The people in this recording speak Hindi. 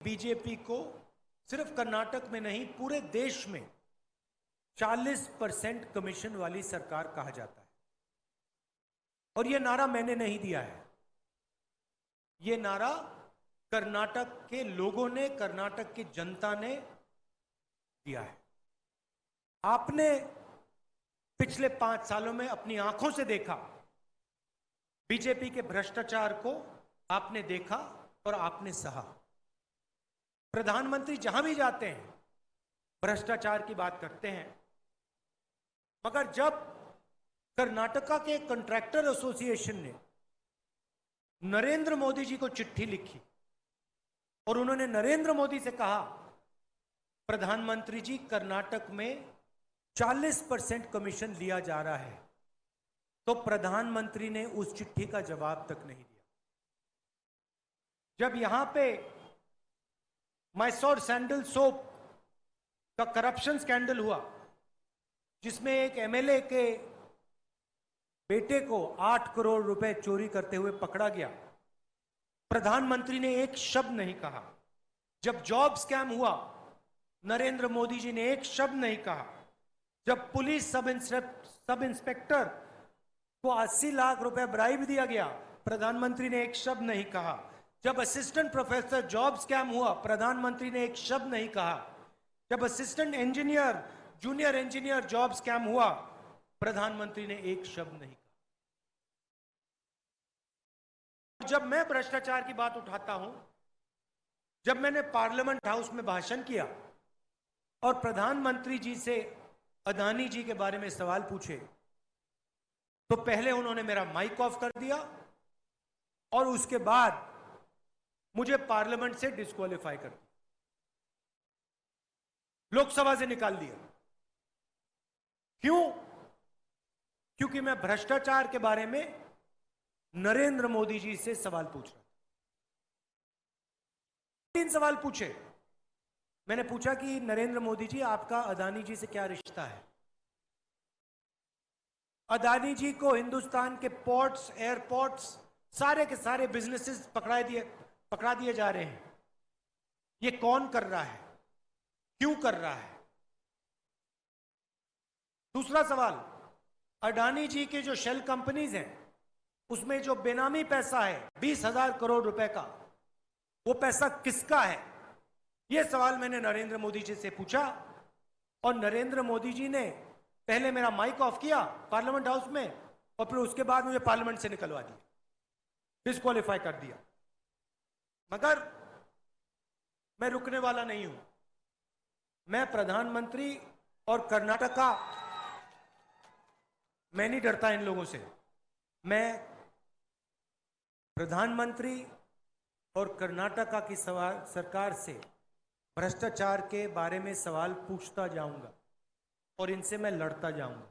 बीजेपी को सिर्फ कर्नाटक में नहीं पूरे देश में 40% कमीशन वाली सरकार कहा जाता है। और यह नारा मैंने नहीं दिया है, यह नारा कर्नाटक के लोगों ने, कर्नाटक की जनता ने दिया है। आपने पिछले 5 सालों में अपनी आंखों से देखा, बीजेपी के भ्रष्टाचार को आपने देखा और आपने सहा। प्रधानमंत्री जहां भी जाते हैं भ्रष्टाचार की बात करते हैं, मगर जब कर्नाटका के कॉन्ट्रैक्टर एसोसिएशन ने नरेंद्र मोदी जी को चिट्ठी लिखी और उन्होंने नरेंद्र मोदी से कहा, प्रधानमंत्री जी कर्नाटक में 40% कमीशन लिया जा रहा है, तो प्रधानमंत्री ने उस चिट्ठी का जवाब तक नहीं दिया। जब यहां पे मैसोर सैंडल सोप का करप्शन स्कैंडल हुआ, जिसमें एक एमएलए के बेटे को 8 करोड़ रुपए चोरी करते हुए पकड़ा गया, प्रधानमंत्री ने एक शब्द नहीं कहा। जब जॉब स्कैम हुआ, नरेंद्र मोदी जी ने एक शब्द नहीं कहा। जब पुलिस सब इंस्पेक्टर को 80 लाख रुपए ब्राइब दिया गया, प्रधानमंत्री ने एक शब्द नहीं कहा। जब असिस्टेंट प्रोफेसर जॉब स्कैम हुआ, प्रधानमंत्री ने एक शब्द नहीं कहा। जब assistant engineer, junior engineer job scam हुआ, प्रधानमंत्री ने एक शब्द नहीं कहा। जब मैं भ्रष्टाचार की बात उठाता हूं, जब मैंने पार्लियामेंट हाउस में भाषण किया और प्रधानमंत्री जी से अदानी जी के बारे में सवाल पूछे, तो पहले उन्होंने मेरा माइक ऑफ कर दिया और उसके बाद मुझे पार्लियामेंट से डिस्क्वालीफाई कर दिया, लोकसभा से निकाल दिया। क्यों? क्योंकि मैं भ्रष्टाचार के बारे में नरेंद्र मोदी जी से सवाल पूछ रहा था। 3 सवाल पूछे। मैंने पूछा कि नरेंद्र मोदी जी, आपका अदानी जी से क्या रिश्ता है? अदानी जी को हिंदुस्तान के पोर्ट्स, एयरपोर्ट्स, सारे के सारे बिजनेसेस पकड़ा दिए जा रहे हैं। ये कौन कर रहा है? क्यों कर रहा है? दूसरा सवाल, अडानी जी के जो शेल कंपनीज हैं, उसमें जो बेनामी पैसा है 20,000 करोड़ रुपए का, वो पैसा किसका है? यह सवाल मैंने नरेंद्र मोदी जी से पूछा और नरेंद्र मोदी जी ने पहले मेरा माइक ऑफ किया पार्लियामेंट हाउस में और फिर उसके बाद मुझे पार्लियामेंट से निकलवा दिया, डिस्क्वालीफाई कर दिया। मगर मैं रुकने वाला नहीं हूं। मैं प्रधानमंत्री और कर्नाटका, मैं नहीं डरता इन लोगों से। मैं प्रधानमंत्री और कर्नाटका की सरकार से भ्रष्टाचार के बारे में सवाल पूछता जाऊंगा और इनसे मैं लड़ता जाऊंगा।